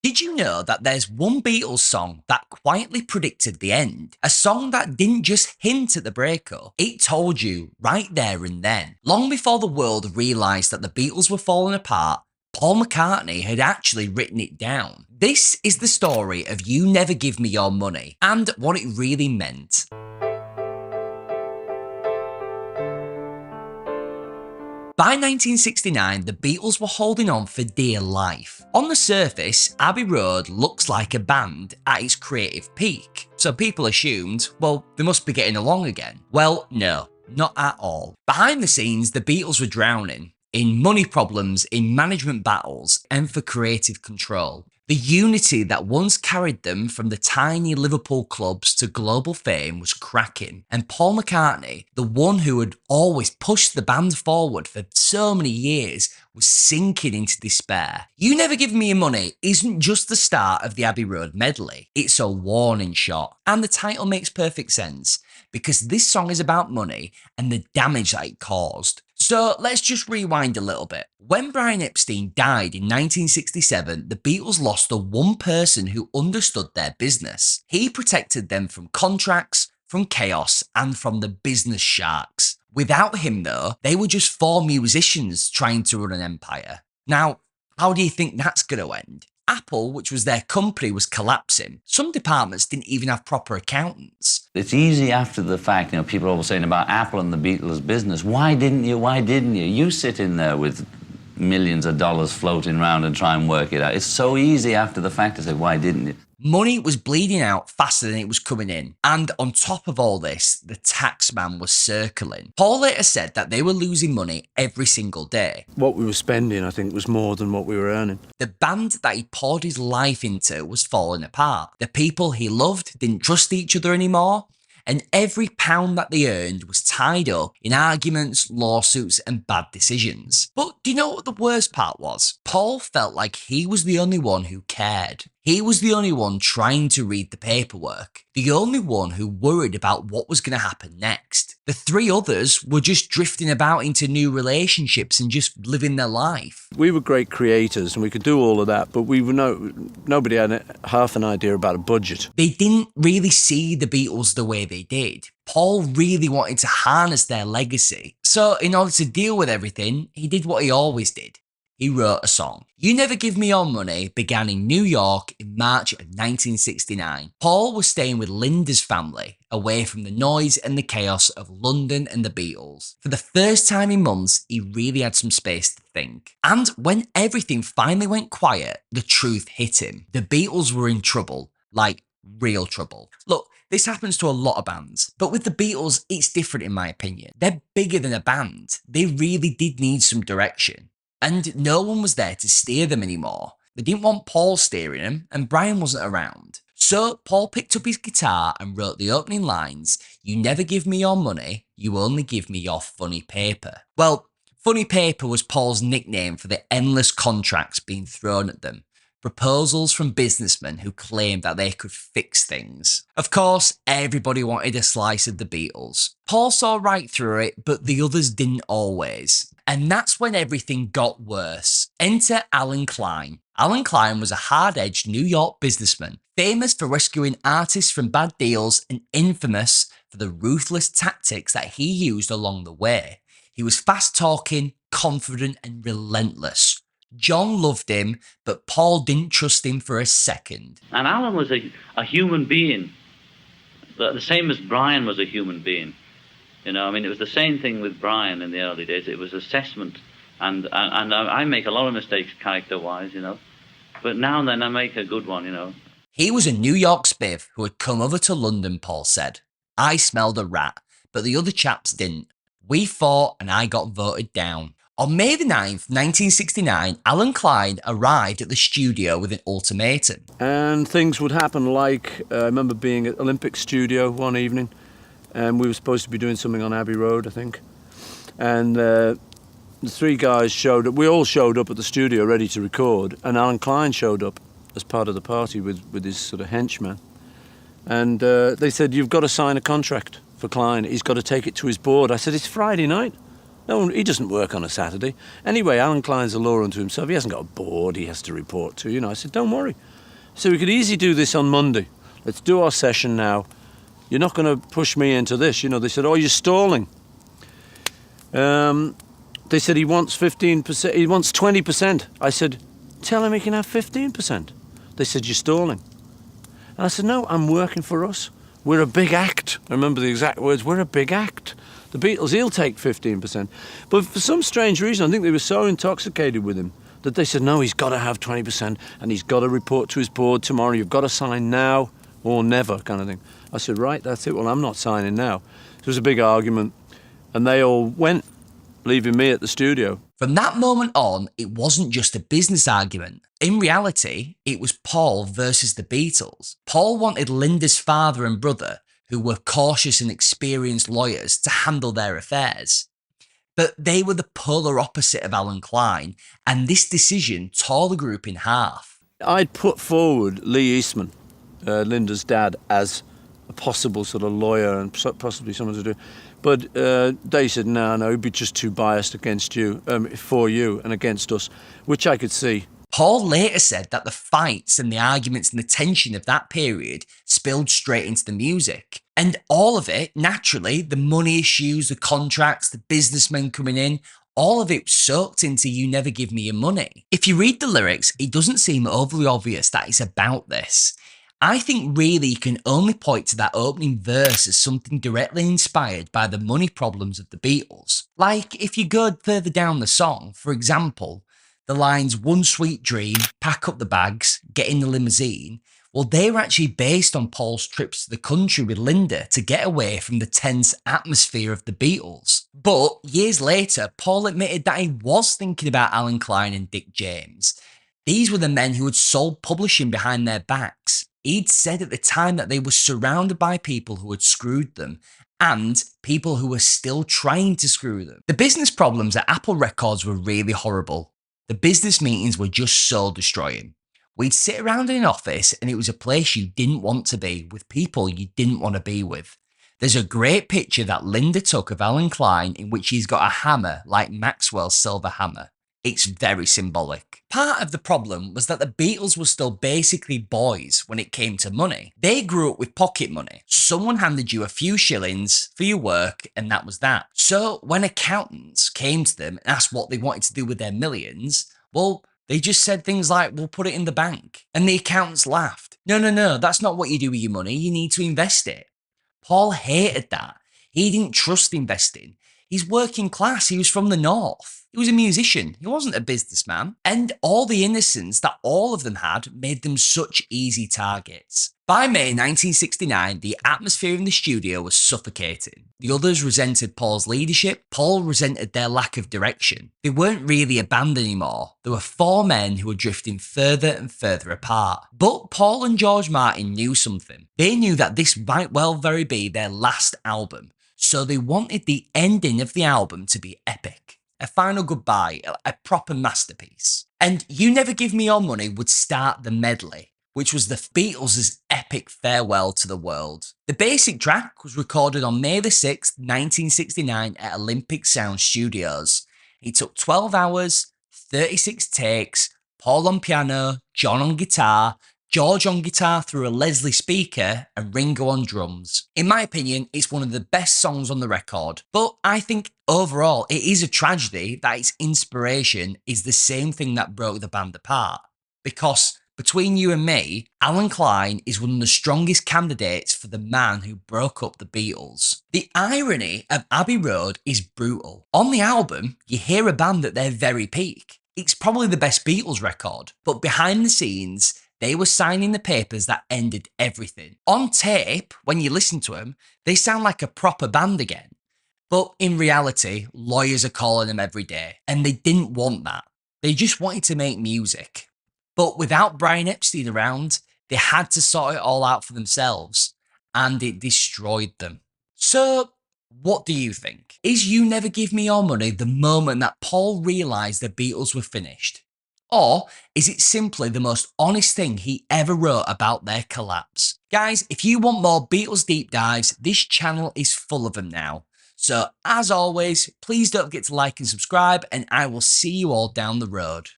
Did you know that there's one Beatles song that quietly predicted the end? A song that didn't just hint at the breakup, it told you right there and then. Long before the world realised that the Beatles were falling apart, Paul McCartney had actually written it down. This is the story of You Never Give Me Your Money and what it really meant. By 1969, the Beatles were holding on for dear life. On the surface, Abbey Road looks like a band at its creative peak, so people assumed, well, they must be getting along again. Well, no, not at all. Behind the scenes, the Beatles were drowning in money problems, in management battles, and for creative control. The unity that once carried them from the tiny Liverpool clubs to global fame was cracking, and Paul McCartney, the one who had always pushed the band forward for so many years, was sinking into despair. You Never Give Me Your Money isn't just the start of the Abbey Road medley, it's a warning shot, and the title makes perfect sense, because this song is about money and the damage that it caused. So let's just rewind a little bit. When Brian Epstein died in 1967, the Beatles lost the one person who understood their business. He protected them from contracts, from chaos, and from the business sharks. Without him though, they were just four musicians trying to run an empire. Now, how do you think that's going to end? Apple, which was their company, was collapsing. Some departments didn't even have proper accountants. It's easy after the fact, people are always saying about Apple and the Beatles business. Why didn't you? Why didn't you? You sit in there with millions of dollars floating around and try and work it out. It's so easy after the fact to say, why didn't you? Money was bleeding out faster than it was coming in. And on top of all this, the tax man was circling. Paul later said that they were losing money every single day. What we were spending, I think, was more than what we were earning. The band that he poured his life into was falling apart. The people he loved didn't trust each other anymore. And every pound that they earned was tied up in arguments, lawsuits, and bad decisions. But do you know what the worst part was? Paul felt like he was the only one who cared. He was the only one trying to read the paperwork. The only one who worried about what was going to happen next. The three others were just drifting about into new relationships and just living their life. We were great creators and we could do all of that, but nobody had half an idea about a budget. They didn't really see the Beatles the way they did. Paul really wanted to harness their legacy. So in order to deal with everything, he did what he always did. He wrote a song. You Never Give Me Your Money began in New York in March of 1969. Paul was staying with Linda's family, away from the noise and the chaos of London and the Beatles. For the first time in months, he really had some space to think. And when everything finally went quiet, the truth hit him. The Beatles were in trouble, like real trouble. Look, this happens to a lot of bands, but with the Beatles, it's different in my opinion. They're bigger than a band. They really did need some direction. And no one was there to steer them anymore. They didn't want Paul steering them, and Brian wasn't around. So Paul picked up his guitar and wrote the opening lines, You never give me your money, you only give me your funny paper. Well, funny paper was Paul's nickname for the endless contracts being thrown at them. Proposals from businessmen who claimed that they could fix things. Of course, everybody wanted a slice of the Beatles. Paul saw right through it, but the others didn't always. And that's when everything got worse. Enter Alan Klein. Alan Klein was a hard-edged New York businessman, famous for rescuing artists from bad deals and infamous for the ruthless tactics that he used along the way. He was fast-talking, confident, and relentless. John loved him, but Paul didn't trust him for a second. And Alan was a human being, the same as Brian was a human being. It was the same thing with Brian in the early days. It was assessment, and I make a lot of mistakes character-wise, but now and then I make a good one, He was a New York spiv who had come over to London, Paul said. I smelled a rat, but the other chaps didn't. We fought and I got voted down. On May the 9th, 1969, Alan Klein arrived at the studio with an ultimatum. And things would happen like, I remember being at Olympic Studio one evening, and we were supposed to be doing something on Abbey Road, I think. And the three guys showed up. We all showed up at the studio ready to record, and Alan Klein showed up as part of the party with his sort of henchman. And they said, you've got to sign a contract for Klein. He's got to take it to his board. I said, it's Friday night. No, he doesn't work on a Saturday. Anyway, Alan Klein's a law unto himself. He hasn't got a board he has to report to. I said, don't worry. So we could easily do this on Monday. Let's do our session now. You're not going to push me into this. You know, they said, oh, you're stalling. They said he wants 15%, he wants 20%. I said, tell him he can have 15%. They said, you're stalling. And I said, no, I'm working for us. We're a big act. I remember the exact words, we're a big act. The Beatles, he'll take 15%. But for some strange reason, I think they were so intoxicated with him that they said, no, he's got to have 20% and he's got to report to his board tomorrow. You've got to sign now or never, kind of thing. I said, right, that's it. Well, I'm not signing now. It was a big argument. And they all went, leaving me at the studio. From that moment on, it wasn't just a business argument. In reality, it was Paul versus the Beatles. Paul wanted Linda's father and brother, who were cautious and experienced lawyers, to handle their affairs. But they were the polar opposite of Alan Klein, and this decision tore the group in half. I'd put forward Lee Eastman, Linda's dad, as a possible sort of lawyer and possibly someone to do. But they said, no, he'd be just too biased against you, for you and against us, which I could see. Paul later said that the fights and the arguments and the tension of that period spilled straight into the music. And all of it, naturally, the money issues, the contracts, the businessmen coming in, all of it soaked into You Never Give Me Your Money. If you read the lyrics, it doesn't seem overly obvious that it's about this. I think really you can only point to that opening verse as something directly inspired by the money problems of the Beatles. Like, if you go further down the song, for example, the lines "One Sweet Dream," "Pack up the bags," "Get in the limousine," well, they were actually based on Paul's trips to the country with Linda to get away from the tense atmosphere of the Beatles. But years later, Paul admitted that he was thinking about Alan Klein and Dick James. These were the men who had sold publishing behind their backs. He'd said at the time that they were surrounded by people who had screwed them and people who were still trying to screw them. The business problems at Apple Records were really horrible. The business meetings were just soul destroying. We'd sit around in an office and it was a place you didn't want to be, with people you didn't want to be with. There's a great picture that Linda took of Alan Klein in which he's got a hammer like Maxwell's silver hammer. It's very symbolic. Part of the problem was that the Beatles were still basically boys when it came to money. They grew up with pocket money. Someone handed you a few shillings for your work and that was that. So when accountants came to them and asked what they wanted to do with their millions, well, they just said things like, we'll put it in the bank. And the accountants laughed. No, that's not what you do with your money. You need to invest it. Paul hated that. He didn't trust investing. He's working class. He was from the north. He was a musician. He wasn't a businessman. And all the innocence that all of them had made them such easy targets. By May 1969, the atmosphere in the studio was suffocating. The others resented Paul's leadership. Paul resented their lack of direction. They weren't really a band anymore. There were four men who were drifting further and further apart. But Paul and George Martin knew something. They knew that this might well very be their last album. So they wanted the ending of the album to be epic. A final goodbye, a proper masterpiece. And You Never Give Me Your Money would start the medley, which was the Beatles' epic farewell to the world. The basic track was recorded on May the 6th, 1969 at Olympic Sound Studios. It took 12 hours, 36 takes, Paul on piano, John on guitar, George on guitar through a Leslie speaker, and Ringo on drums. In my opinion, it's one of the best songs on the record, but I think overall it is a tragedy that its inspiration is the same thing that broke the band apart. Because between you and me, Alan Klein is one of the strongest candidates for the man who broke up the Beatles. The irony of Abbey Road is brutal. On the album, you hear a band at their very peak. It's probably the best Beatles record, but behind the scenes, they were signing the papers that ended everything. On tape, when you listen to them, they sound like a proper band again. But in reality, lawyers are calling them every day, and they didn't want that. They just wanted to make music. But without Brian Epstein around, they had to sort it all out for themselves, and it destroyed them. So, what do you think? Is You Never Give Me Your Money the moment that Paul realised the Beatles were finished? Or is it simply the most honest thing he ever wrote about their collapse? Guys, if you want more Beatles deep dives, this channel is full of them now. So as always, please don't forget to like and subscribe, and I will see you all down the road.